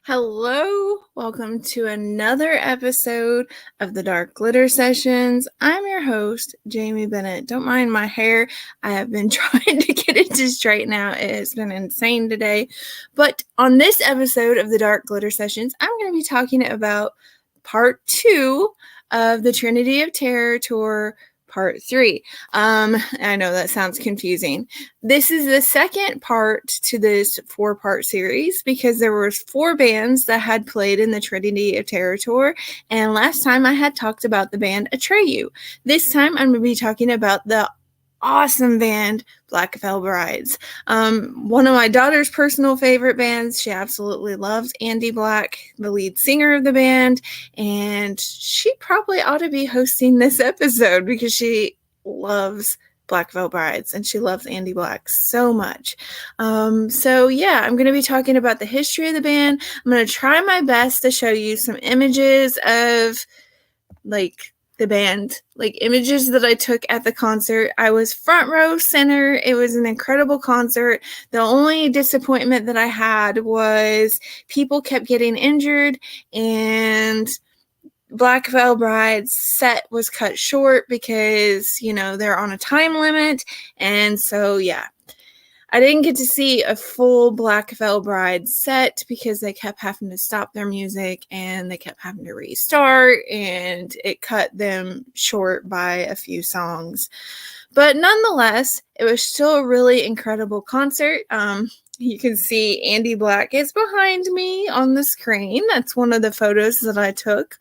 Hello, welcome to another episode of the Dark Glitter Sessions. I'm your host, Jaime Bennett. Don't mind my hair. I have been trying to get it to straighten out. It has been insane today. But on this episode of the Dark Glitter Sessions, I'm going to be talking about part 2 of the Trinity of Terror Tour Part 3. I know that sounds confusing. This is the second part to this 4-part series because there were 4 bands that had played in the Trinity of Terror Tour, and last time I had talked about the band Atreyu. This time I'm going to be talking about the awesome band Black Veil Brides. One of my daughter's personal favorite bands. She absolutely loves Andy Black, the lead singer of the band, and she probably ought to be hosting this episode because she loves Black Veil Brides and she loves Andy Black so much. I'm going to be talking about the history of the band. I'm going to try my best to show you some images of the band, images that I took at the concert. I was front row center. It was an incredible concert. The only disappointment that I had was people kept getting injured and Black Veil Bride's set was cut short because, they're on a time limit. And so, I didn't get to see a full Black Veil Bride set because they kept having to stop their music and they kept having to restart, and it cut them short by a few songs. But nonetheless, it was still a really incredible concert. You can see Andy Black is behind me on the screen. That's one of the photos that I took.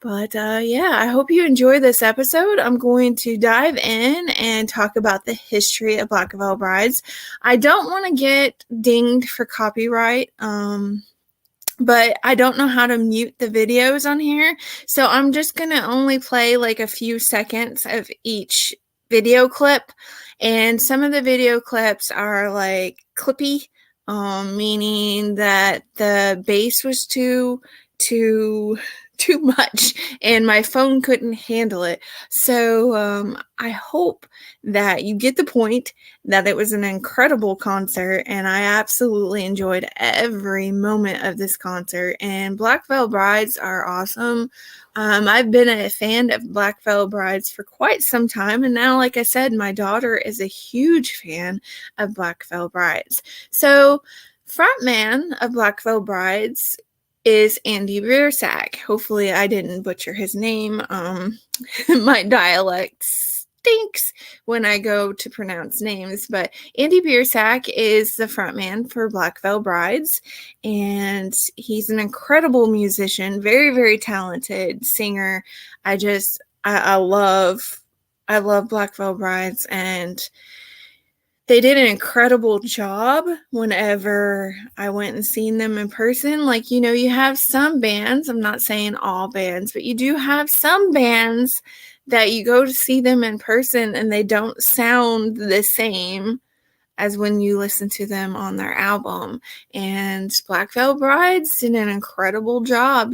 But I hope you enjoy this episode. I'm going to dive in and talk about the history of Black Veil Brides. I don't want to get dinged for copyright, but I don't know how to mute the videos on here. So I'm just going to only play a few seconds of each video clip. And some of the video clips are clippy, meaning that the bass was too much and my phone couldn't handle it. So I hope that you get the point that it was an incredible concert and I absolutely enjoyed every moment of this concert. And Black Veil Brides are awesome. I've been a fan of Black Veil Brides for quite some time, and now, like I said, my daughter is a huge fan of Black Veil Brides. So frontman of Black Veil Brides is Andy Biersack. Hopefully I didn't butcher his name. My dialect stinks when I go to pronounce names, but Andy Biersack is the frontman for Black Veil Brides, and he's an incredible musician, very, very talented singer. I love Black Veil Brides, and they did an incredible job whenever I went and seen them in person. You have some bands, I'm not saying all bands, but you do have some bands that you go to see them in person and they don't sound the same as when you listen to them on their album. And Black Veil Brides did an incredible job,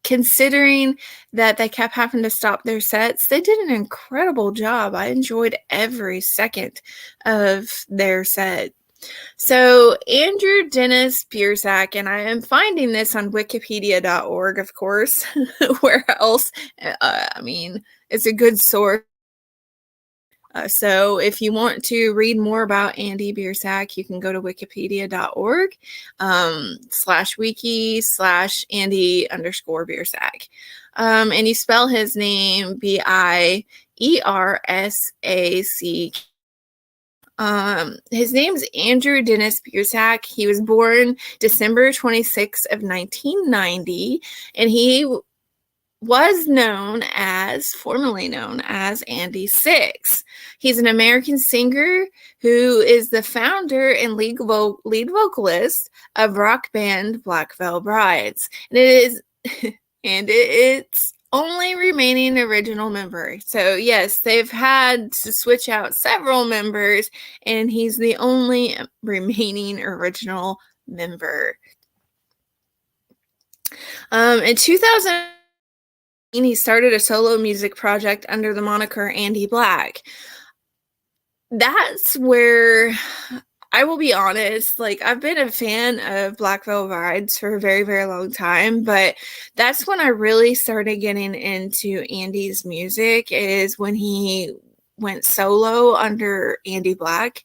considering that they kept having to stop their sets. They did an incredible job. I enjoyed every second of their set. So Andrew Dennis Biersack, and I am finding this on wikipedia.org, of course. Where else? It's a good source. So if you want to read more about Andy Biersack, you can go to wikipedia.org /wiki/Andy_Biersack. And you spell his name Biersack. His name's Andrew Dennis Biersack. He was born December 26th of 1990, and he was formerly known as Andy Six. He's an American singer who is the founder and lead vocalist of rock band Black Veil Brides. And it's only remaining original member. So yes, they've had to switch out several members, and he's the only remaining original member. In 2000, he started a solo music project under the moniker Andy Black. That's where I will be honest, like I've been a fan of Black Veil Brides for a very, very long time, but that's when I really started getting into Andy's music is when he went solo under Andy Black.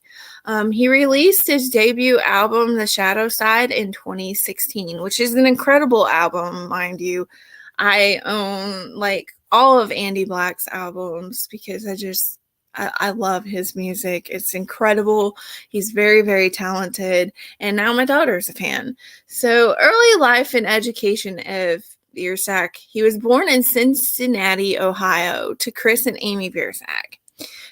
He released his debut album, The Shadow Side, in 2016, which is an incredible album, mind you. I own like all of Andy Black's albums because I love his music. It's incredible. He's very, very talented. And now my daughter's a fan. So early life and education of Biersack. He was born in Cincinnati, Ohio, to Chris and Amy Biersack.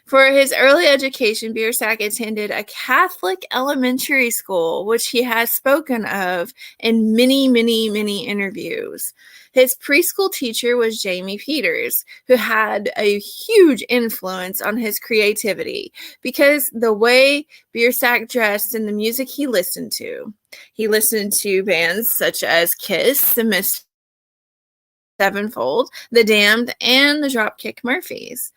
For his early education, Biersack attended a Catholic elementary school, which he has spoken of in many, many, many interviews. His preschool teacher was Jaime Peters, who had a huge influence on his creativity because the way Biersack dressed and the music he listened to. He listened to bands such as Kiss, the Miss Sevenfold, The Damned, and the Dropkick Murphys.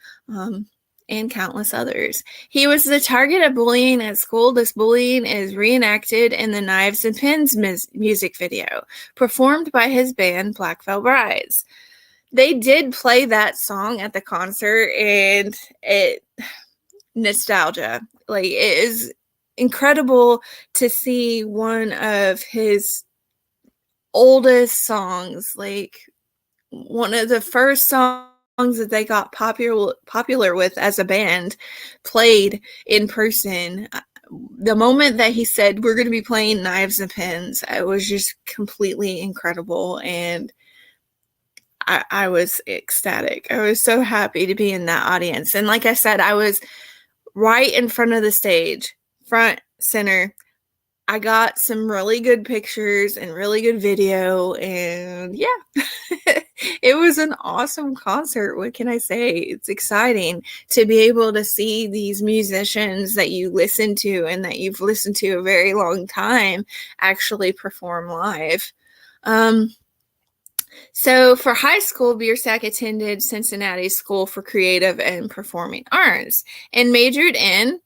And countless others. He was the target of bullying at school. This bullying is reenacted in the Knives and Pins music video, performed by his band Black Veil Brides. They did play that song at the concert, and nostalgia. Like, it is incredible to see one of his oldest songs, like one of the first songs that they got popular with as a band played in person. The moment that he said we're going to be playing Knives and Pins, it was just completely incredible, and I was ecstatic. I was so happy to be in that audience. And like I said, I was right in front of the stage, front center. I got some really good pictures and really good video, and yeah, it was an awesome concert. What can I say? It's exciting to be able to see these musicians that you listen to and that you've listened to a very long time actually perform live. So for high school, Biersack attended Cincinnati School for Creative and Performing Arts and majored in,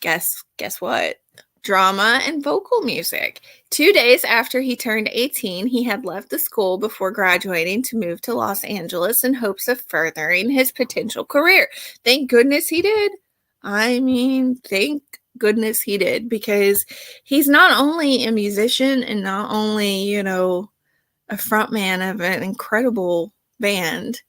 guess what? Drama and vocal music. 2 days after he turned 18, he had left the school before graduating to move to Los Angeles in hopes of furthering his potential career. Thank goodness he did. I mean, thank goodness he did, because he's not only a musician and not only, a frontman of an incredible band,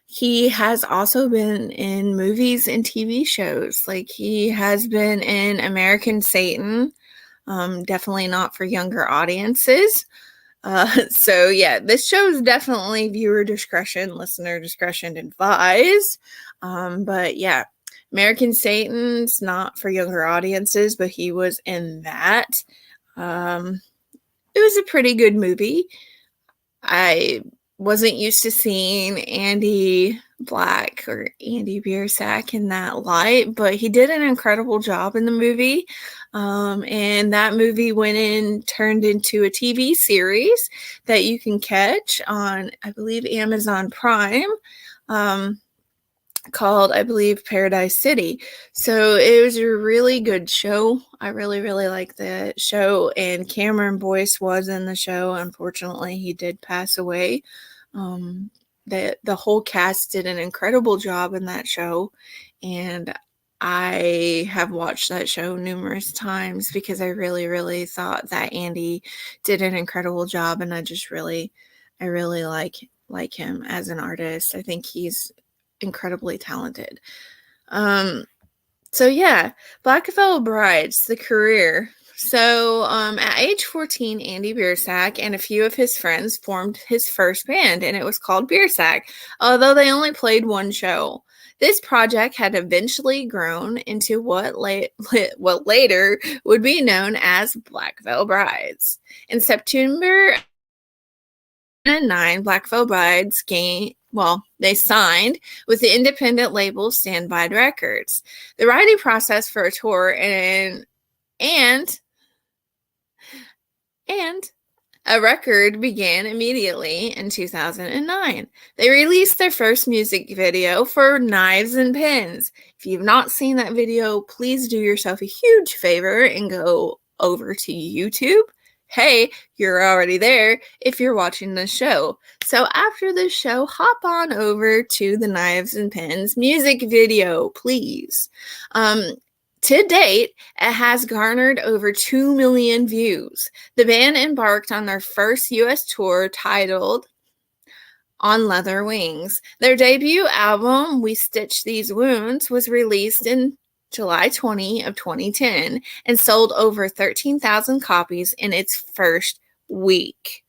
he has also been in movies and TV shows. Like, he has been in American Satan, definitely not for younger audiences. So yeah, this show is definitely viewer discretion, listener discretion advised. But yeah, American Satan's not for younger audiences, but he was in that. It was a pretty good movie. I wasn't used to seeing Andy Black or Andy Biersack in that light, but he did an incredible job in the movie. And that movie turned into a TV series that you can catch on, I believe, Amazon Prime, called, I believe, Paradise City. So it was a really good show. I really, really liked the show, and Cameron Boyce was in the show. Unfortunately, he did pass away. The whole cast did an incredible job in that show, and I have watched that show numerous times because I really, really thought that Andy did an incredible job, and I really like him as an artist. I think he's incredibly talented. So yeah, Black Veil Brides, the career. So at age 14, Andy Biersack and a few of his friends formed his first band, and it was called Biersack, although they only played one show. This project had eventually grown into what later would be known as Black Veil Brides. In September 2009, Black Veil Brides they signed with the independent label Standby Records. The writing process for a tour and A record began immediately in 2009. They released their first music video for Knives and Pins. If you've not seen that video, please do yourself a huge favor and go over to YouTube. Hey, you're already there if you're watching the show. So after the show, hop on over to the Knives and Pins music video, please. To date, it has garnered over 2 million views. The band embarked on their first U.S. tour titled On Leather Wings. Their debut album, We Stitch These Wounds, was released in July 20 of 2010 and sold over 13,000 copies in its first week.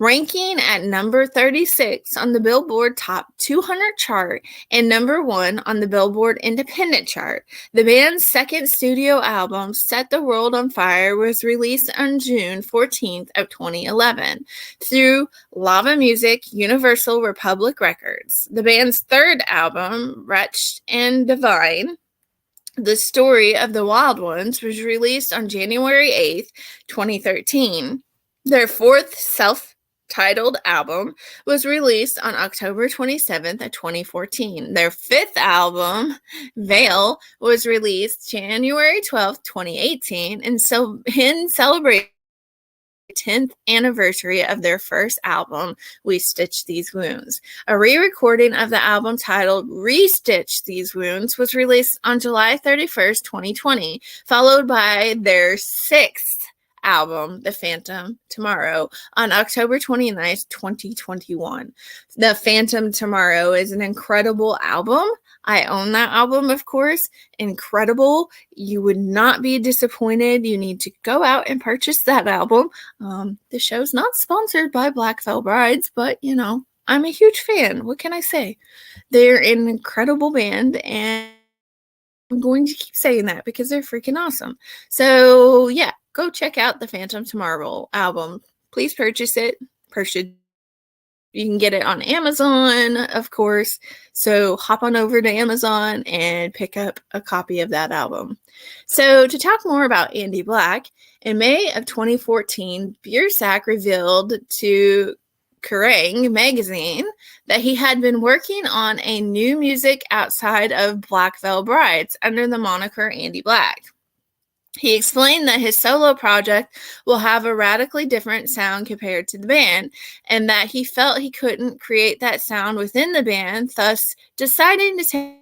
Ranking at number 36 on the Billboard Top 200 chart and number 1 on the Billboard Independent chart. The band's second studio album, Set the World on Fire, was released on June 14th of 2011 through Lava Music Universal Republic Records. The band's third album, Wretched and Divine, The Story of the Wild Ones, was released on January 8th, 2013. Their fourth self-titled album was released on October 27th of 2014. Their fifth album, Veil, was released January 12th, 2018, and so in celebration 10th anniversary of their first album, We Stitch These Wounds. A re-recording of the album titled Re-Stitch These Wounds was released on July 31st, 2020, followed by their sixth album, The Phantom Tomorrow, on October 29th, 2021. The Phantom Tomorrow is an incredible album. I own that album, of course. Incredible. You would not be disappointed. You need to go out and purchase that album. The show's not sponsored by Black Veil Brides, but, you know, I'm a huge fan. What can I say? They're an incredible band, and I'm going to keep saying that because they're freaking awesome. So, yeah, go check out the Phantom Tomorrow album. Please purchase it. You can get it on Amazon, of course. So hop on over to Amazon and pick up a copy of that album. So to talk more about Andy Black, in May of 2014, Biersack revealed to Kerrang! Magazine that he had been working on a new music outside of Black Veil Brides under the moniker Andy Black. He explained that his solo project will have a radically different sound compared to the band, and that he felt he couldn't create that sound within the band, thus deciding to take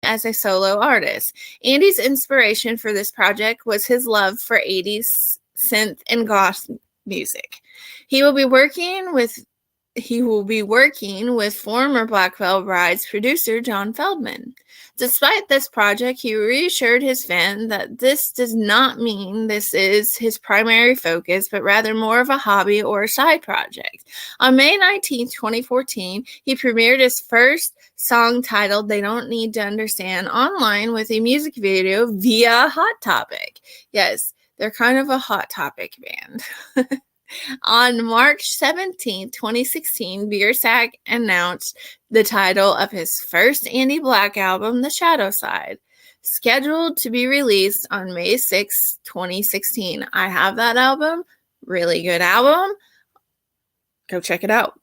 as a solo artist. Andy's inspiration for this project was his love for 80s synth and goth music. He will be working with former Black Veil Brides producer John Feldman. Despite this project, he reassured his fan that this does not mean this is his primary focus, but rather more of a hobby or a side project. On May 19, 2014, he premiered his first song titled They Don't Need to Understand online with a music video via Hot Topic. Yes, they're kind of a Hot Topic band. On March 17, 2016, Biersack announced the title of his first Andy Black album, The Shadow Side, scheduled to be released on May 6, 2016. I have that album. Really good album. Go check it out.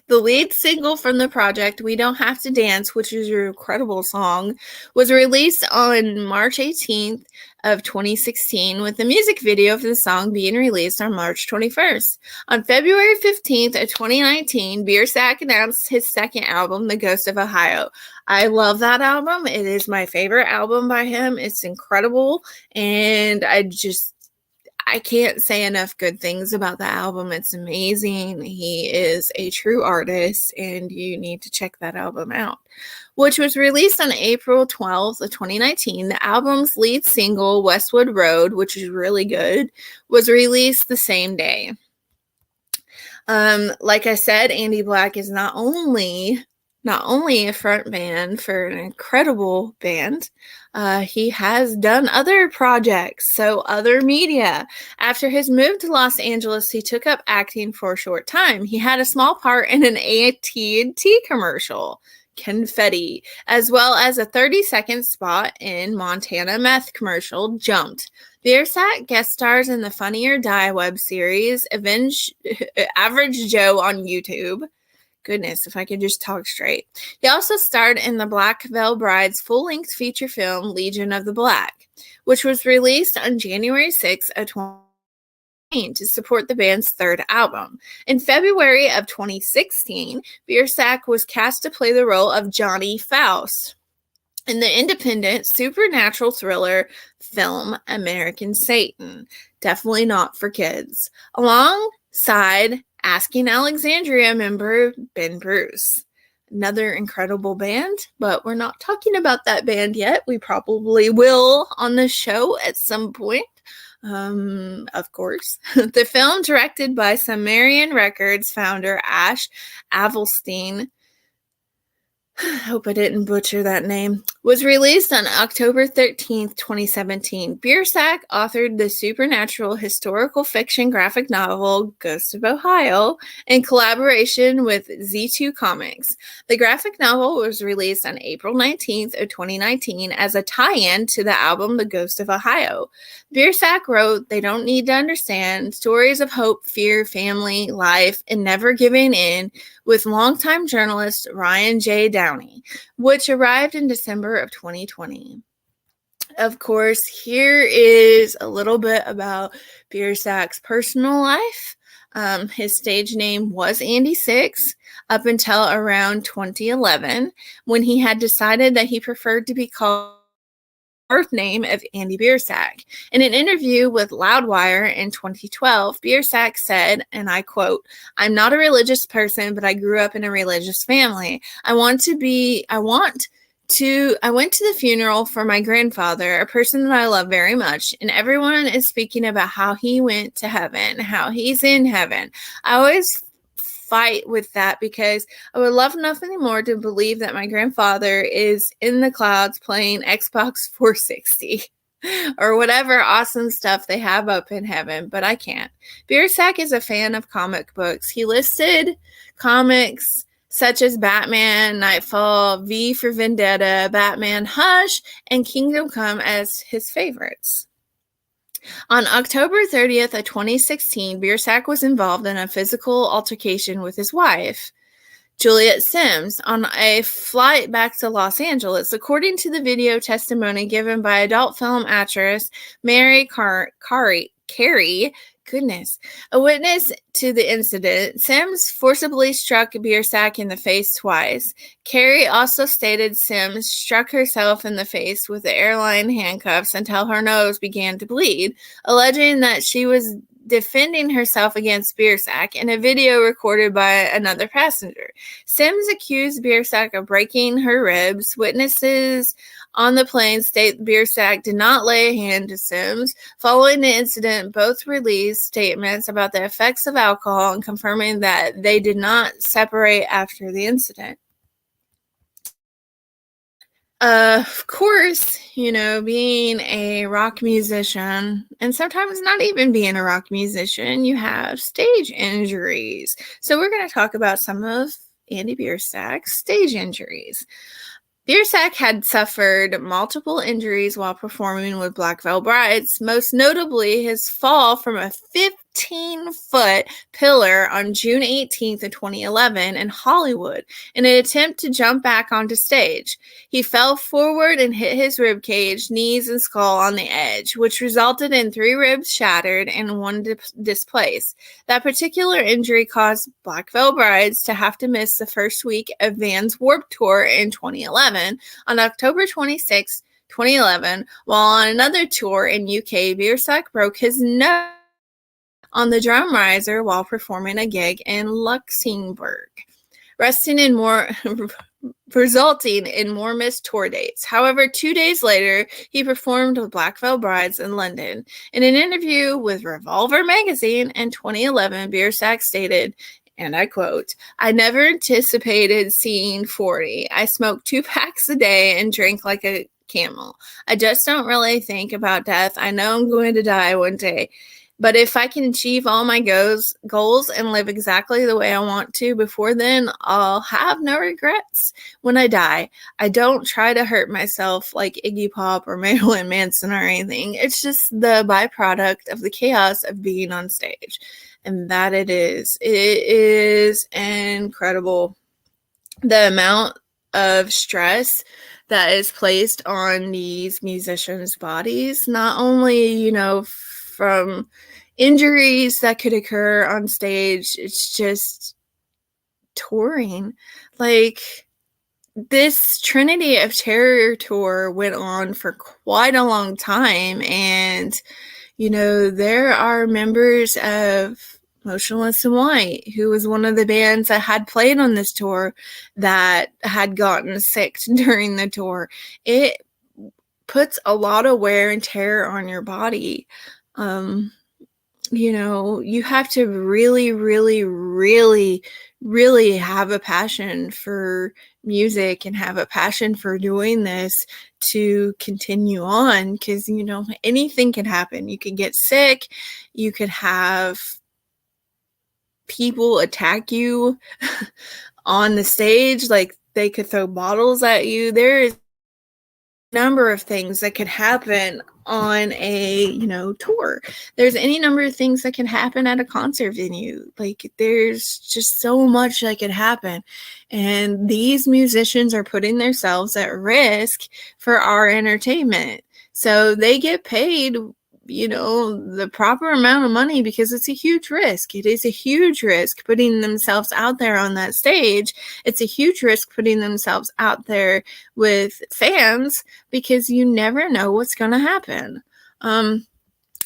The lead single from the project, We Don't Have to Dance, which is an incredible song, was released on March 18th of 2016, with the music video for the song being released on March 21st. On February 15th of 2019, Biersack announced his second album, The Ghost of Ohio. I love that album. It is my favorite album by him. It's incredible, and I can't say enough good things about the album. It's amazing. He is a true artist, and you need to check that album out. Which was released on April 12th of 2019. The album's lead single, Westwood Road, which is really good, was released the same day. Like I said, Andy Black is not only a front man for an incredible band, he has done other projects, so other media. After his move to Los Angeles, he took up acting for a short time. He had a small part in an AT&T commercial. Confetti, as well as a 30-second spot in Montana Meth commercial, Jumped. Biersack guest stars in the Funny or Die web series, Average Joe on YouTube. Goodness, if I could just talk straight. He also starred in the Black Veil Bride's full-length feature film, Legion of the Black, which was released on January 6th of 2018 to support the band's third album. In February of 2016, Biersack was cast to play the role of Johnny Faust in the independent supernatural thriller film American Satan. Definitely not for kids. Alongside Asking Alexandria member Ben Bruce. Another incredible band, but we're not talking about that band yet. We probably will on the show at some point. Of course. The film, directed by Sumerian Records founder Ash Avelstein, I hope I didn't butcher that name, was released on October 13th, 2017. Biersack authored the supernatural historical fiction graphic novel Ghost of Ohio in collaboration with Z2 Comics. The graphic novel was released on April 19th of 2019 as a tie-in to the album The Ghost of Ohio. Biersack wrote, "They don't need to understand stories of hope, fear, family, life, and never giving in," with longtime journalist Ryan J. Downey, which arrived in December of 2020. Of course, here is a little bit about Biersack's personal life. His stage name was Andy Six up until around 2011, when he had decided that he preferred to be called birth name of Andy Biersack. In an interview with Loudwire in 2012, Biersack said, and I quote, "I'm not a religious person, but I grew up in a religious family. I went to the funeral for my grandfather, a person that I love very much, and everyone is speaking about how he went to heaven, how he's in heaven. I always fight with that because I would love nothing more to believe that my grandfather is in the clouds playing Xbox 460 or whatever awesome stuff they have up in heaven, but I can't." Biersack is a fan of comic books. He listed comics such as Batman, Nightfall, V for Vendetta, Batman Hush, and Kingdom Come as his favorites. On October 30th of 2016, Biersack was involved in a physical altercation with his wife, Juliet Sims, on a flight back to Los Angeles. According to the video testimony given by adult film actress Mary Carey, a witness to the incident, Sims forcibly struck Biersack in the face twice. Carey also stated Sims struck herself in the face with the airline handcuffs until her nose began to bleed, alleging that she was defending herself against Biersack in a video recorded by another passenger. Sims accused Biersack of breaking her ribs. Witnesses on the plane state Biersack did not lay a hand to Sims. Following the incident, both released statements about the effects of alcohol and confirming that they did not separate after the incident. Of course, being a rock musician, and sometimes not even being a rock musician, you have stage injuries. So we're going to talk about some of Andy Biersack's stage injuries. Biersack had suffered multiple injuries while performing with Black Veil Brides, most notably his fall from a 15-foot pillar on June 18th of 2011 in Hollywood in an attempt to jump back onto stage. He fell forward and hit his ribcage, knees, and skull on the edge, which resulted in 3 ribs shattered and 1 displaced. That particular injury caused Black Veil Brides to have to miss the first week of Van's Warped Tour in 2011. On October 26, 2011, while on another tour in UK, Biersack broke his nose on the drum riser while performing a gig in Luxembourg, resulting in more missed tour dates. However, 2 days later, he performed with Black Veil Brides in London. In an interview with Revolver magazine in 2011, Biersack stated, and I quote, "I never anticipated seeing 40. I smoked 2 packs a day and drank like a camel. I just don't really think about death. I know I'm going to die one day. But if I can achieve all my goals and live exactly the way I want to before then, I'll have no regrets when I die. I don't try to hurt myself like Iggy Pop or Marilyn Manson or anything. It's just the byproduct of the chaos of being on stage. And that it is. It is incredible. The amount of stress that is placed on these musicians' bodies, not only, from injuries that could occur on stage, it's just touring. Like, this Trinity of Terror Tour went on for quite a long time, and, there are members of Motionless in White, who was one of the bands that had played on this tour, that had gotten sick during the tour. It puts a lot of wear and tear on your body. You have to really, really, really, really have a passion for music and have a passion for doing this to continue on, because, anything can happen. You can get sick. You could have people attack you on the stage. Like, they could throw bottles at you. There is a number of things that could happen on a tour. There's any number of things that can happen at a concert venue. Like, there's just so much that could happen, and these musicians are putting themselves at risk for our entertainment. So they get paid the proper amount of money, because it's a huge risk. It is a huge risk putting themselves out there on that stage. It's a huge risk putting themselves out there with fans, because you never know what's going to happen.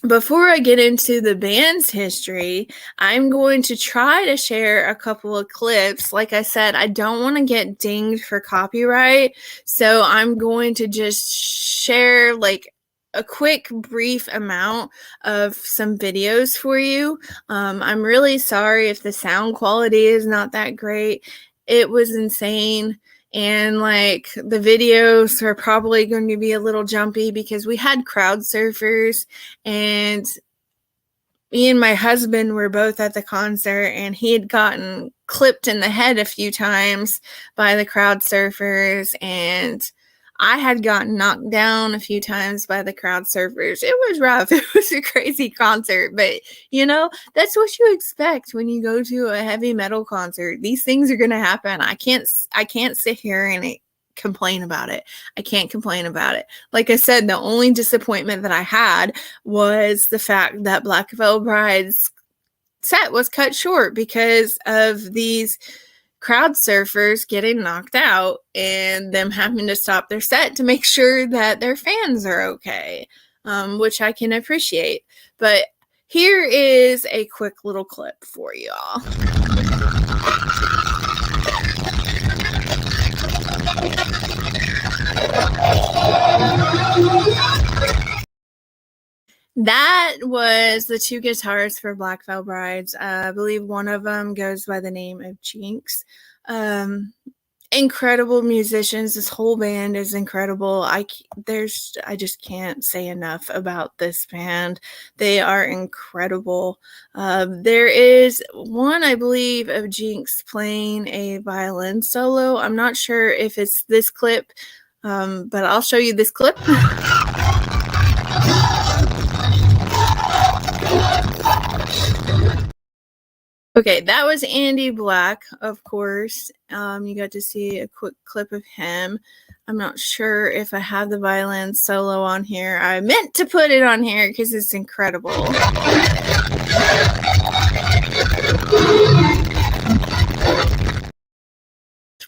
Before I get into the band's history, I'm going to try to share a couple of clips. Like I said, I don't want to get dinged for copyright, so I'm going to just share like a quick, brief amount of some videos for you. I'm really sorry if the sound quality is not that great. It was insane. And like, the videos are probably going to be a little jumpy because we had crowd surfers, and me and my husband were both at the concert, and he had gotten clipped in the head a few times by the crowd surfers, and I had gotten knocked down a few times by the crowd surfers. It was rough. It was a crazy concert, but that's what you expect when you go to a heavy metal concert. These things are going to happen. I can't sit here and complain about it. I can't complain about it. Like I said, the only disappointment that I had was the fact that Black Veil Bride's set was cut short because of these crowd surfers getting knocked out and them having to stop their set to make sure that their fans are okay, which I can appreciate. But here is a quick little clip for y'all. That was the two guitarists for Black Veil Brides. I believe one of them goes by the name of Jinx. Incredible musicians. This whole band is incredible. I just can't say enough about this band. They are incredible. There is one, I believe, of Jinx playing a violin solo. I'm not sure if it's this clip, but I'll show you this clip. Okay, that was Andy Black, of course. You got to see a quick clip of him. I'm not sure if I have the violin solo on here. I meant to put it on here because it's incredible.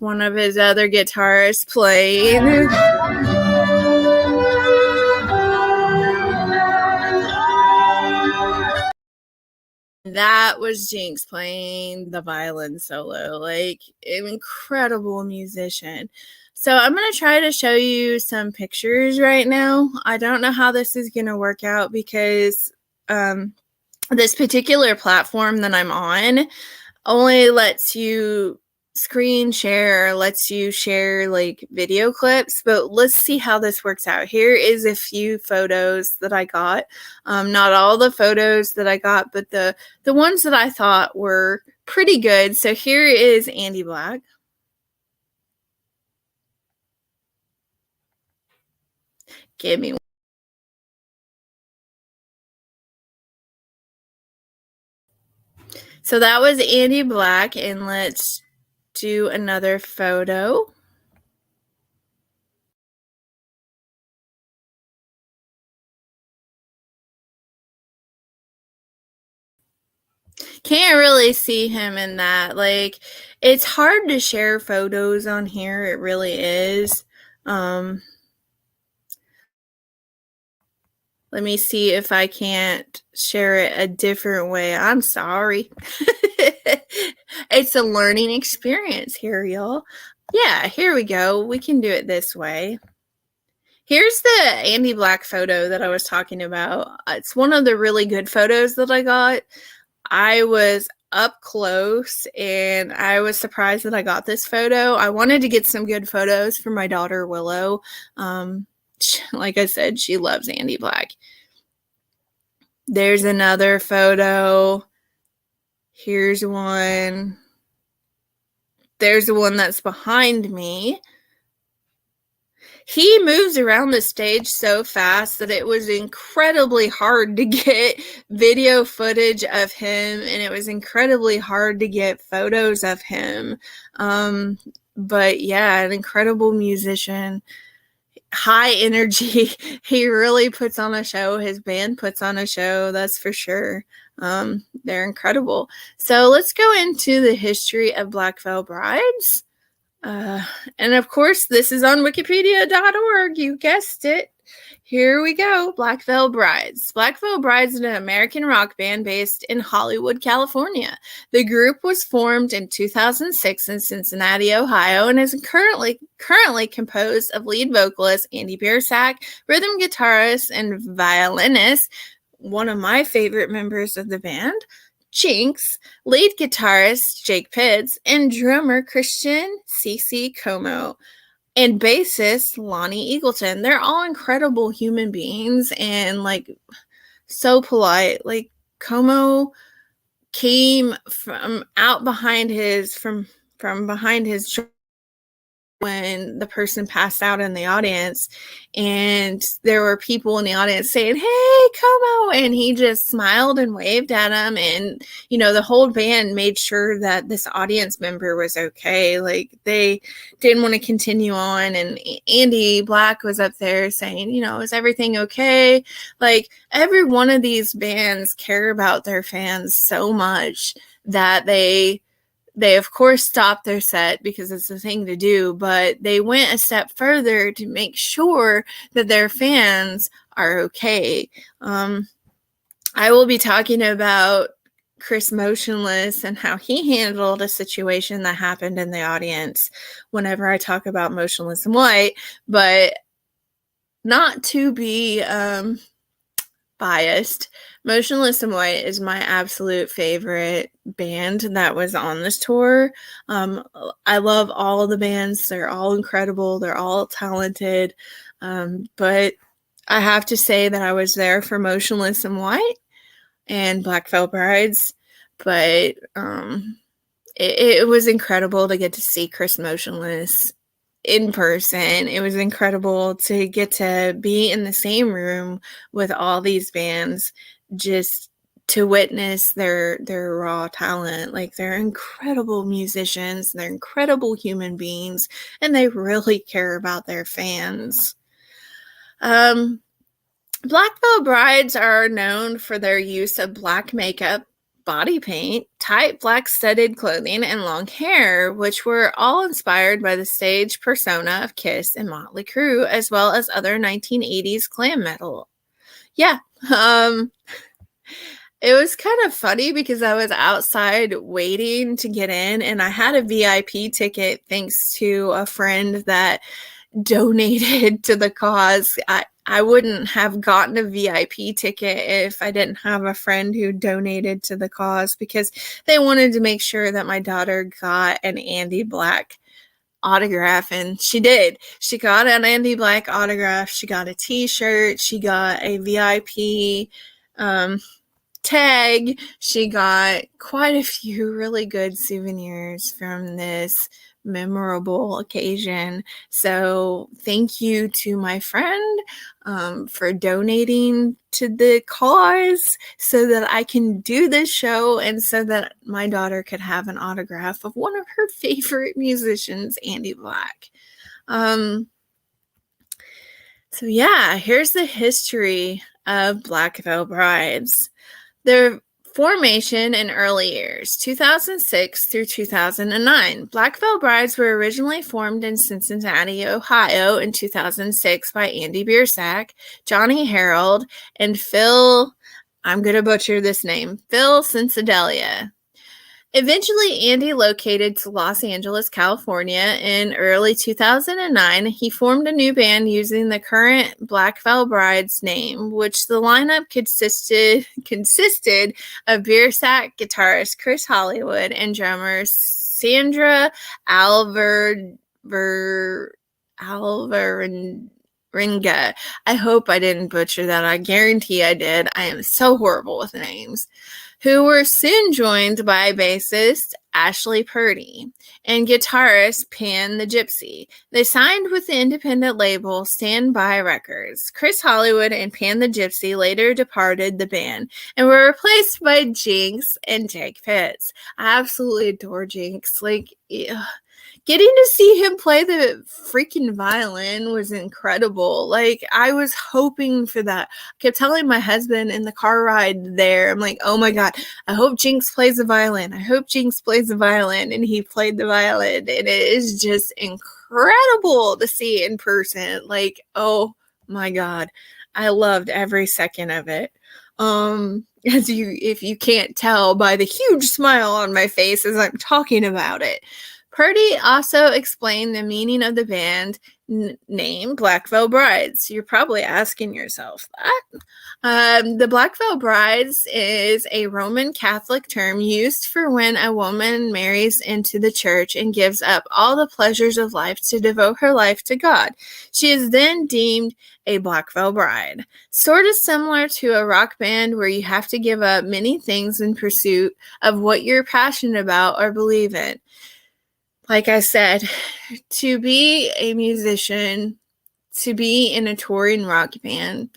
One of his other guitarists played. That was Jinx playing the violin solo. Like, an incredible musician. So I'm going to try to show you some pictures right now. I don't know how this is going to work out because this particular platform that I'm on only lets you screen share lets you share like video clips, but let's see how this works out. Here is a few photos that I got. Not all the photos that I got, but the ones that I thought were pretty good. So here is Andy Black. Give me one. So that was Andy Black, and let's do another photo. Can't really see him in that. Like, it's hard to share photos on here. It really is. Let me see if I can't share it a different way. I'm sorry. It's a learning experience here, y'all. Yeah, here we go. We can do it this way. Here's the Andy Black photo that I was talking about. It's one of the really good photos that I got. I was up close and I was surprised that I got this photo. I wanted to get some good photos for my daughter, Willow. Like I said, she loves Andy Black. There's another photo. Here's one. There's the one that's behind me. He moves around the stage so fast that it was incredibly hard to get video footage of him, and it was incredibly hard to get photos of him. But yeah, an incredible musician, high energy. He really puts on a show. His band puts on a show, that's for sure. They're incredible. So let's go into the history of Black Veil Brides. And of course, this is on wikipedia.org. You guessed it. Here we go. Black Veil Brides. Black Veil Brides is an American rock band based in Hollywood, California. The group was formed in 2006 in Cincinnati, Ohio, and is currently composed of lead vocalist Andy Biersack, rhythm guitarist and violinist, one of my favorite members of the band, Jinx, lead guitarist Jake Pitts, and drummer Christian Cece Como, and bassist Lonnie Eagleton. They're all incredible human beings and like so polite. Like Como came from out behind his from behind his when the person passed out in the audience, and there were people in the audience saying, "Hey, Como," and he just smiled and waved at him, and the whole band made sure that this audience member was okay. Like they didn't want to continue on, and Andy Black was up there saying, "Is everything okay?" Like every one of these bands care about their fans so much that they of course stopped their set because it's the thing to do, but they went a step further to make sure that their fans are okay. I will be talking about Chris Motionless and how he handled a situation that happened in the audience whenever I talk about Motionless in White, but not to be biased. Motionless in White is my absolute favorite band that was on this tour. I love all of the bands. They're all incredible. They're all talented. But I have to say that I was there for Motionless in White and Black Veil Brides. But it was incredible to get to see Chris Motionless in person. It was incredible to get to be in the same room with all these bands, just to witness their raw talent. Like they're incredible musicians, they're incredible human beings, and they really care about their fans. Black Veil Brides are known for their use of black makeup, body paint, tight black studded clothing, and long hair, which were all inspired by the stage persona of Kiss and Motley Crue, as well as other 1980s glam metal. Yeah, it was kind of funny because I was outside waiting to get in, and I had a VIP ticket thanks to a friend that donated to the cause. I wouldn't have gotten a VIP ticket if I didn't have a friend who donated to the cause, because they wanted to make sure that my daughter got an Andy Black autograph, and she did. She got an Andy Black autograph. She got a t-shirt. She got a VIP tag. She got quite a few really good souvenirs from this memorable occasion. So thank you to my friend for donating to the cause so that I can do this show and so that my daughter could have an autograph of one of her favorite musicians, Andy Black. So yeah, here's the history of Black Veil Brides. Their formation in early years, 2006 through 2009. Black Veil Brides were originally formed in Cincinnati, Ohio in 2006 by Andy Biersack, Johnny Harold, and Phil, I'm going to butcher this name, Phil Cincidelia. Eventually, Andy located to Los Angeles, California in early 2009. He formed a new band using the current Black Veil Brides name, which the lineup consisted of Biersack guitarist Chris Hollywood and drummer Sandra Alvarenga. I hope I didn't butcher that. I guarantee I did. I am so horrible with names. Who were soon joined by bassist Ashley Purdy and guitarist Pan the Gypsy. They signed with the independent label Standby Records. Chris Hollywood and Pan the Gypsy later departed the band and were replaced by Jinx and Jake Pitts. I absolutely adore Jinx. Getting to see him play the freaking violin was incredible. I was hoping for that. I kept telling my husband in the car ride there, I'm like, oh my God, I hope Jinx plays the violin. I hope Jinx plays the violin. And he played the violin. And it is just incredible to see in person. Oh my God, I loved every second of it. If you can't tell by the huge smile on my face as I'm talking about it. Purdy also explained the meaning of the band name Black Veil Brides. You're probably asking yourself that. The Black Veil Brides is a Roman Catholic term used for when a woman marries into the church and gives up all the pleasures of life to devote her life to God. She is then deemed a Black Veil Bride. Sort of similar to a rock band where you have to give up many things in pursuit of what you're passionate about or believe in. Like I said, to be a musician, to be in a touring rock band,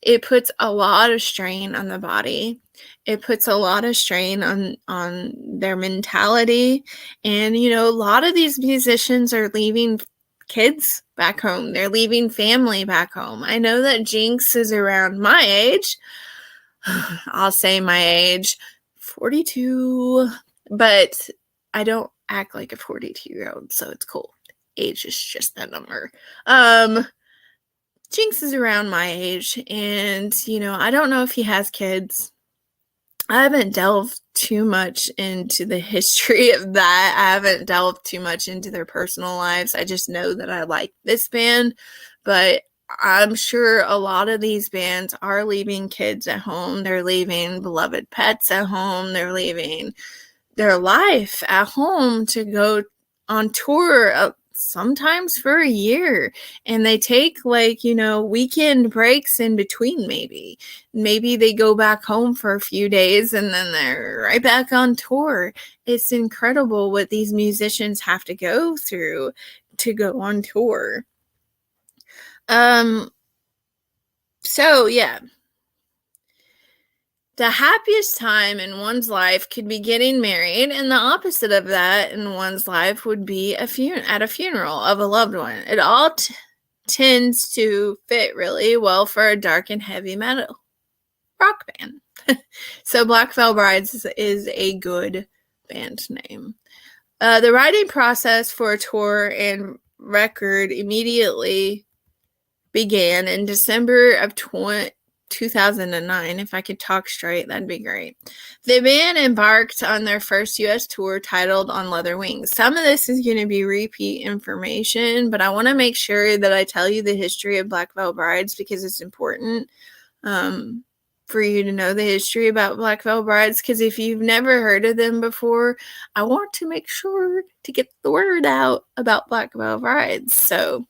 it puts a lot of strain on the body. It puts a lot of strain on their mentality. And, a lot of these musicians are leaving kids back home. They're leaving family back home. I know that Jinx is around my age. I'll say my age, 42, but I don't act like a 42-year-old, so it's cool. Age is just a number. Jinx is around my age, and, I don't know if he has kids. I haven't delved too much into the history of that. I haven't delved too much into their personal lives. I just know that I like this band, but I'm sure a lot of these bands are leaving kids at home. They're leaving beloved pets at home. They're leaving their life at home to go on tour sometimes for a year, and they take weekend breaks in between. Maybe they go back home for a few days and then they're right back on tour. It's incredible what these musicians have to go through to go on tour. So yeah, the happiest time in one's life could be getting married, and the opposite of that in one's life would be at a funeral of a loved one. It all tends to fit really well for a dark and heavy metal rock band. So Black Veil Brides is a good band name. The writing process for a tour and record immediately began in December of 2009. If I could talk straight, that'd be great. The band embarked on their first U.S. tour titled On Leather Wings. Some of this is going to be repeat information, but I want to make sure that I tell you the history of Black Veil Brides because it's important for you to know the history about Black Veil Brides, because if you've never heard of them before, I want to make sure to get the word out about Black Veil Brides. So,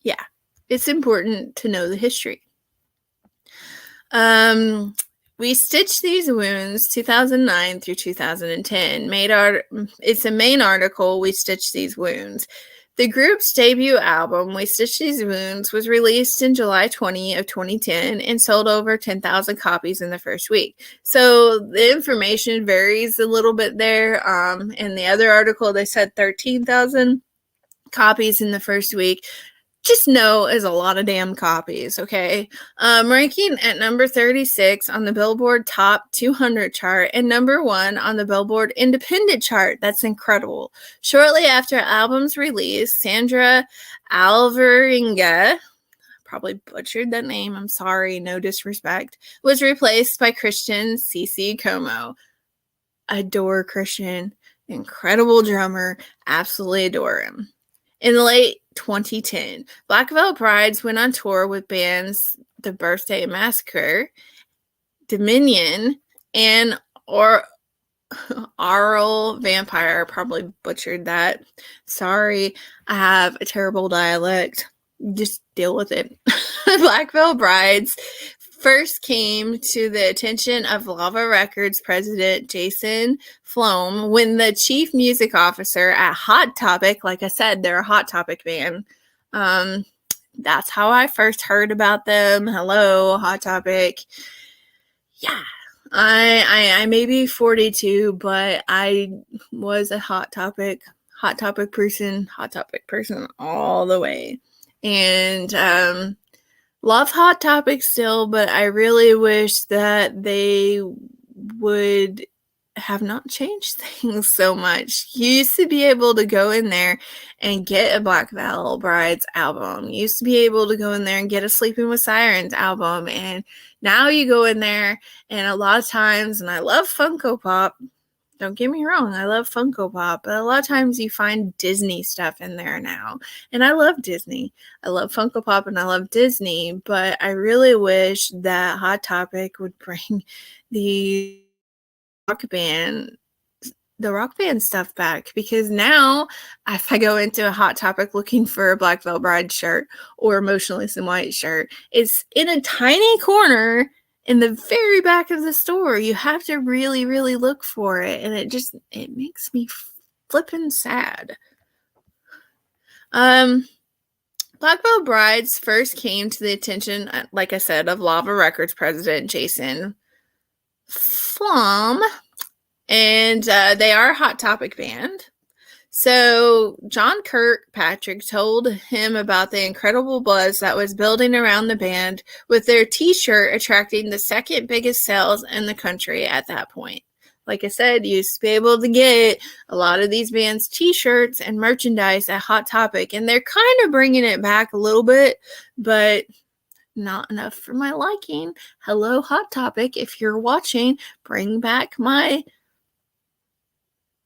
yeah, it's important to know the history. We Stitched These Wounds, 2009 through 2010. It's a main article, We Stitched These Wounds. The group's debut album, We Stitched These Wounds, was released in July 20 of 2010 and sold over 10,000 copies in the first week. So the information varies a little bit there. In the other article, they said 13,000 copies in the first week. Just know is a lot of damn copies, okay? Ranking at number 36 on the Billboard Top 200 chart and number 1 on the Billboard Independent chart. That's incredible. Shortly after album's release, Sandra Alvarenga, probably butchered that name, I'm sorry, no disrespect, was replaced by Christian CC Como. Adore Christian. Incredible drummer. Absolutely adore him. In the late 2010, Black Veil Brides went on tour with bands The Birthday Massacre, Dominion, and Aural Vampire. Probably butchered that. Sorry, I have a terrible dialect. Just deal with it. Black Veil Brides first came to the attention of Lava Records president Jason Flom when the chief music officer at Hot Topic, like I said, they're a Hot Topic band. That's how I first heard about them. Hello, Hot Topic. Yeah, I may be 42, but I was a Hot Topic person all the way. And love Hot Topic still, but I really wish that they would have not changed things so much. You used to be able to go in there and get a Black Veil Brides album. You used to be able to go in there and get a Sleeping with Sirens album. And now you go in there and a lot of times, and I love Funko Pop, don't get me wrong, I love Funko Pop, but a lot of times you find Disney stuff in there now. And I love Disney. I love Funko Pop and I love Disney, but I really wish that Hot Topic would bring the rock band stuff back, because now if I go into a Hot Topic looking for a Black Veil Bride shirt or Motionless in White shirt, it's in a tiny corner in the very back of the store. You have to really, really look for it. And it makes me flippin' sad. Black Veil Brides first came to the attention, like I said, of Lava Records president Jason Flom. And they are a Hot Topic band. So John Kirkpatrick told him about the incredible buzz that was building around the band, with their t-shirt attracting the second biggest sales in the country at that point. Like I said, you used to be able to get a lot of these bands' t-shirts and merchandise at Hot Topic, and they're kind of bringing it back a little bit, but not enough for my liking. Hello, Hot Topic, if you're watching, bring back my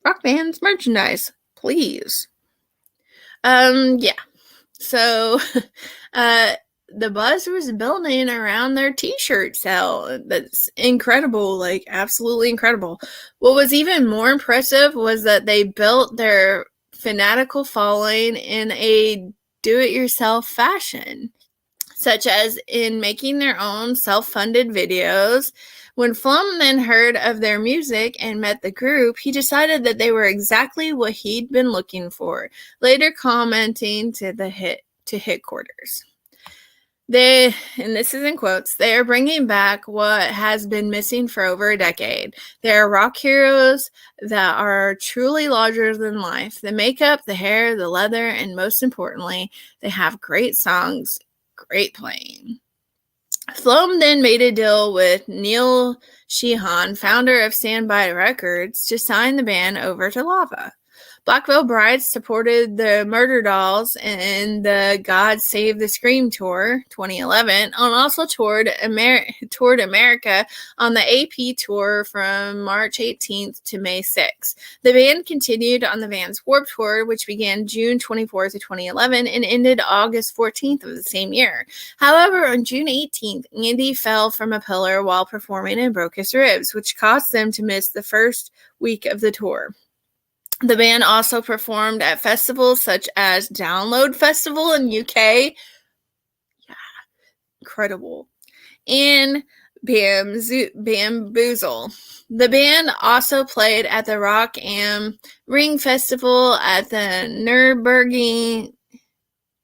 rock band's merchandise, please. Yeah. So, the buzz was building around their t-shirt sale. That's incredible, like absolutely incredible. What was even more impressive was that they built their fanatical following in a do-it-yourself fashion, such as in making their own self-funded videos. When Flum then heard of their music and met the group, he decided that they were exactly what he'd been looking for, later commenting to Headquarters. And this is in quotes, they are bringing back what has been missing for over a decade. They are rock heroes that are truly larger than life. The makeup, the hair, the leather, and most importantly, they have great songs, great playing. Flom then made a deal with Neil Sheehan, founder of Standby Records, to sign the band over to Lava. Black Veil Brides supported the Murder Dolls in the God Save the Scream Tour 2011, and also toured America on the AP tour from March 18th to May 6th. The band continued on the Vans Warped Tour, which began June 24th of 2011 and ended August 14th of the same year. However, on June 18th, Andy fell from a pillar while performing and broke his ribs, which caused them to miss the first week of the tour. The band also performed at festivals such as Download Festival in UK. Yeah, incredible. And Bamboozle. The band also played at the Rock am Ring Festival at the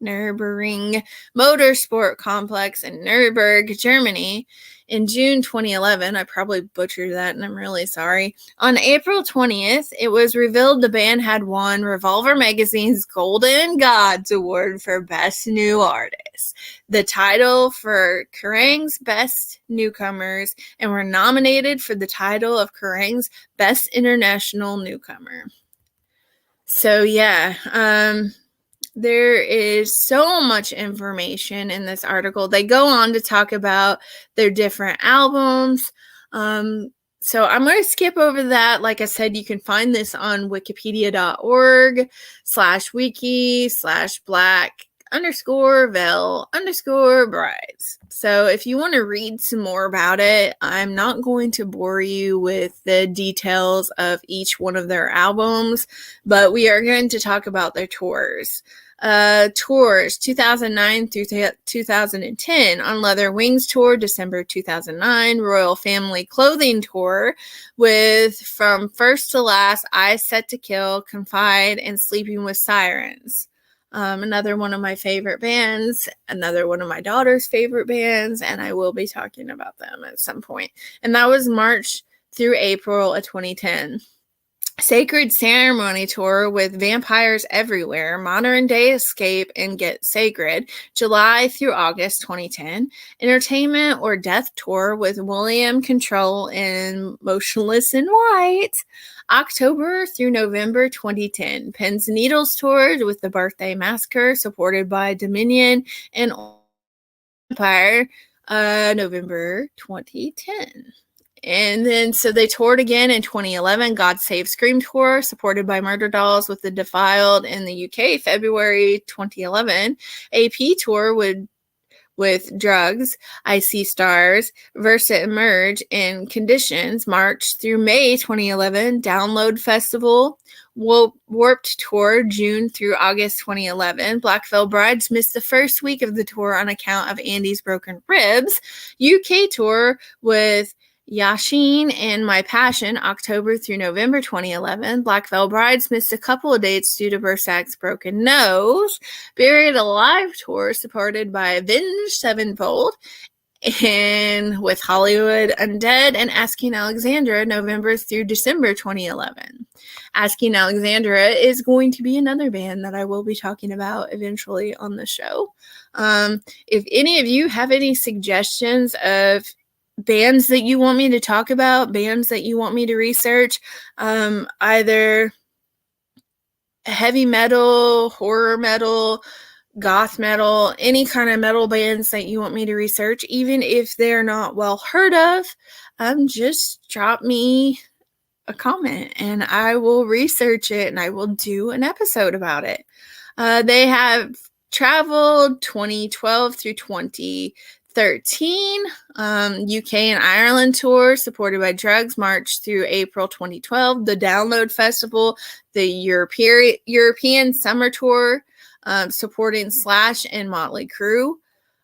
Nürburgring Motorsport Complex in Nuremberg, Germany in June 2011. I probably butchered that, and I'm really sorry. On April 20th, it was revealed the band had won Revolver Magazine's Golden Gods Award for Best New Artist, the title for Kerrang's Best Newcomers, and were nominated for the title of Kerrang's Best International Newcomer. So, yeah, there is so much information in this article. They go on to talk about their different albums. So I'm going to skip over that. Like I said, you can find this on wikipedia.org/wiki/black_veil_brides. So if you want to read some more about it, I'm not going to bore you with the details of each one of their albums, but we are going to talk about their tours. Tours 2009 through 2010. On Leather Wings Tour, December 2009. Royal Family Clothing Tour with From First to Last, Eyes Set to Kill, Confide, and Sleeping with Sirens. Another one of my favorite bands, another one of my daughter's favorite bands, and I will be talking about them at some point. And that was March through April of 2010. Sacred Ceremony Tour with Vampires Everywhere, Modern Day Escape, and Get Sacred, July through August 2010. Entertainment or Death Tour with William Control and Motionless in White, October through November 2010. Pins and Needles Tour with The Birthday Massacre, supported by Dominion and Empire, November 2010. And then, so they toured again in 2011, God Save Scream Tour, supported by Murder Dolls with The Defiled in the UK, February 2011. AP Tour with Drugs, I See Stars, Versa Emerge, and Conditions, March through May 2011. Download Festival, Warped Tour, June through August 2011. Black Veil Brides missed the first week of the tour on account of Andy's broken ribs. UK Tour with Yashin and My Passion, October through November 2011. Black Veil Brides missed a couple of dates due to Biersack's broken nose. Buried Alive Tour, supported by Avenged Sevenfold, and with Hollywood Undead and Asking Alexandra, November through December 2011. Asking Alexandra is going to be another band that I will be talking about eventually on the show. If any of you have any suggestions of bands that you want me to talk about, bands that you want me to research, either heavy metal, horror metal, goth metal, any kind of metal bands that you want me to research, even if they're not well heard of, just drop me a comment and I will research it and I will do an episode about it. They have traveled 2012 through 2013, UK and Ireland tour, supported by Drugs, March through April 2012. The Download Festival, the European Summer Tour, supporting Slash and Motley Crue.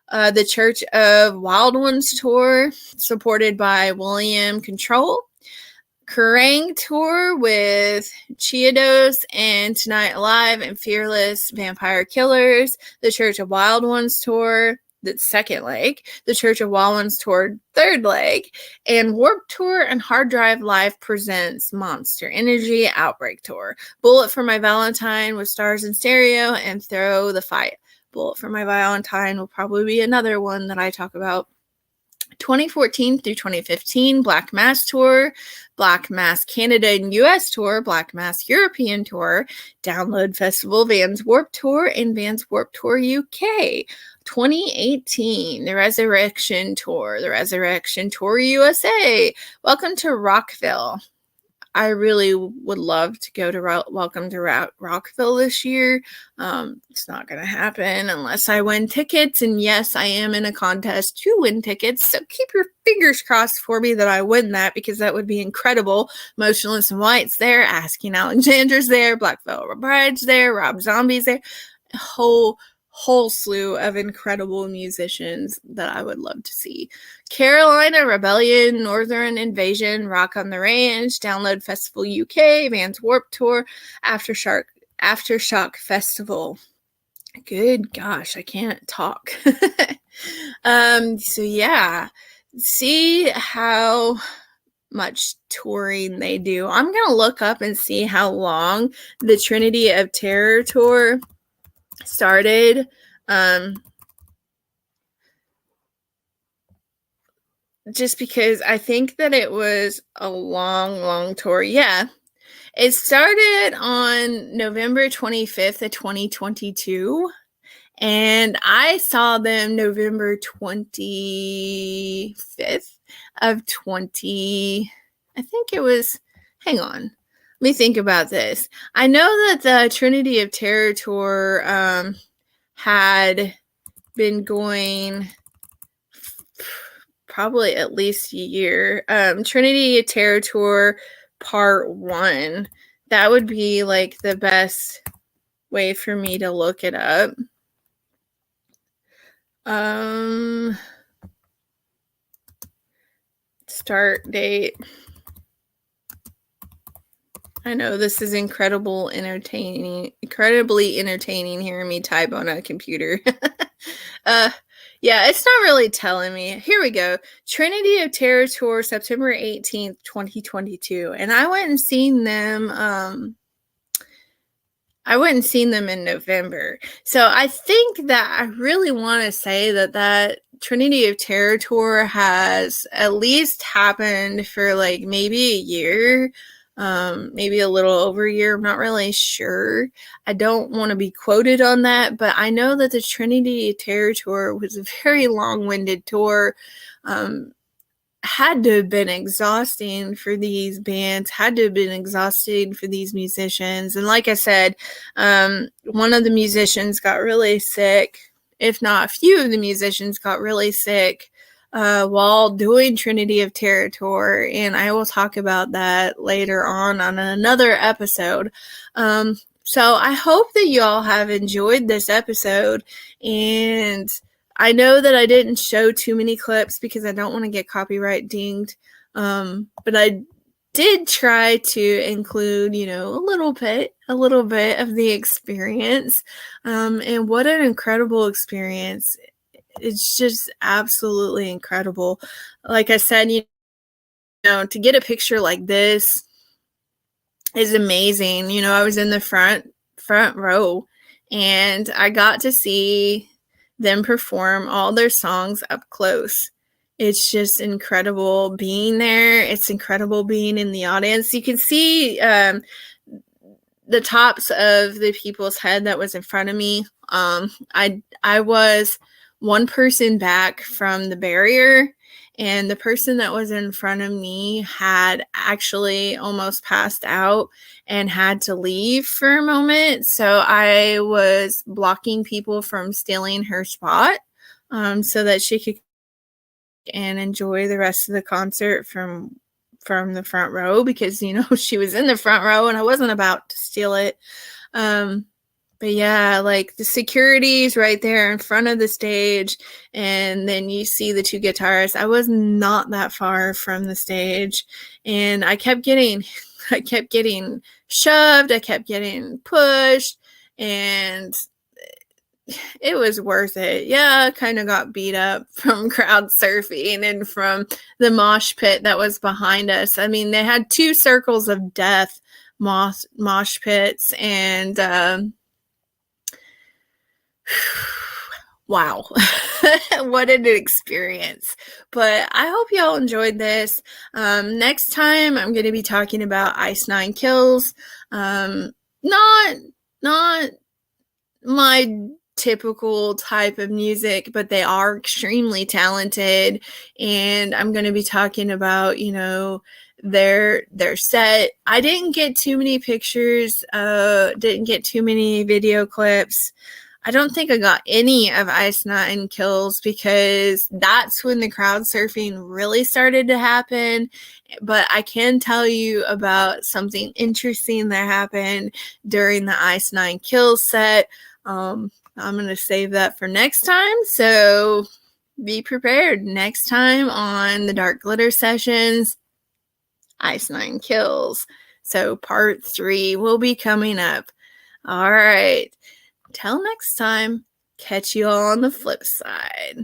The Church of Wild Ones Tour, supported by William Control. Kerrang Tour with Chiodos and Tonight Alive and Fearless Vampire Killers. The Church of Wild Ones Tour, the second leg. The Church of Wild Ones Tour, third leg. And Warped Tour and Hard Drive Live presents Monster Energy Outbreak Tour. Bullet for My Valentine with Stars in Stereo and Throw the Fight. Bullet for My Valentine will probably be another one that I talk about. 2014 through 2015, Black Mass Tour, Black Mass Canada and US Tour, Black Mass European Tour, Download Festival, Vans Warped Tour, and Vans Warped Tour UK. 2018, the Resurrection Tour, the Resurrection Tour USA. Welcome to Rockville. I really would love to go to Welcome to Rockville this year. It's not going to happen unless I win tickets. And yes, I am in a contest to win tickets. So keep your fingers crossed for me that I win that, because that would be incredible. Motionless in White's there. Asking Alexander's there. Black Velvet Bride's there. Rob Zombie's there. A whole slew of incredible musicians that I would love to see. Carolina Rebellion, Northern Invasion, Rock on the Range, Download Festival UK, Vans Warped Tour, Aftershock Festival. Good gosh, I can't talk. So yeah, see how much touring they do. I'm gonna look up and see how long the Trinity of Terror Tour started. Just because I think that it was a long tour. Yeah. It started on November 25th of 2022. And I saw them November 25th of I think it was, hang on. Let me think about this. I know that the Trinity of Terror Tour had been going probably at least a year. Trinity of Terror Tour Part 1. That would be like the best way for me to look it up. Start date. I know this is incredibly entertaining hearing me type on a computer. Yeah, it's not really telling me. Here we go. Trinity of Terror Tour, September 18th, 2022. And I went and seen them in November. So I think that I really want to say that Trinity of Terror Tour has at least happened for like maybe a year. Maybe a little over a year. I'm not really sure. I don't want to be quoted on that, but I know that the Trinity Terror Tour was a very long-winded tour. Had to have been exhausting for these bands, had to have been exhausting for these musicians. And like I said, one of the musicians got really sick, if not a few of the musicians got really sick while doing Trinity of Terror Tour, and I will talk about that later on another episode. So I hope that you all have enjoyed this episode, and I know that I didn't show too many clips because I don't want to get copyright dinged, but I did try to include, a little bit of the experience, and what an incredible experience. It's just absolutely incredible. Like I said, to get a picture like this is amazing. I was in the front row, and I got to see them perform all their songs up close. It's just incredible being there. It's incredible being in the audience. You can see the tops of the people's head that was in front of me. I was one person back from the barrier, and the person that was in front of me had actually almost passed out and had to leave for a moment. So I was blocking people from stealing her spot, so that she could and enjoy the rest of the concert from the front row, because she was in the front row and I wasn't about to steal it. But yeah, like the security's right there in front of the stage, and then you see the two guitarists. I was not that far from the stage, and I kept getting shoved, I kept getting pushed, and it was worth it. Yeah, I kind of got beat up from crowd surfing and from the mosh pit that was behind us. I mean, they had two circles of death mosh pits, and Wow. What an experience. But I hope y'all enjoyed this. Next time I'm going to be talking about Ice Nine Kills. Not not my typical type of music, but they are extremely talented, and I'm going to be talking about, their set. I didn't get too many pictures, didn't get too many video clips. I don't think I got any of Ice Nine Kills because that's when the crowd surfing really started to happen. But I can tell you about something interesting that happened during the Ice Nine Kills set. I'm going to save that for next time. So be prepared next time on the Dark Glitter Sessions, Ice Nine Kills. So part 3 will be coming up. All right. Till next time, catch you all on the flip side.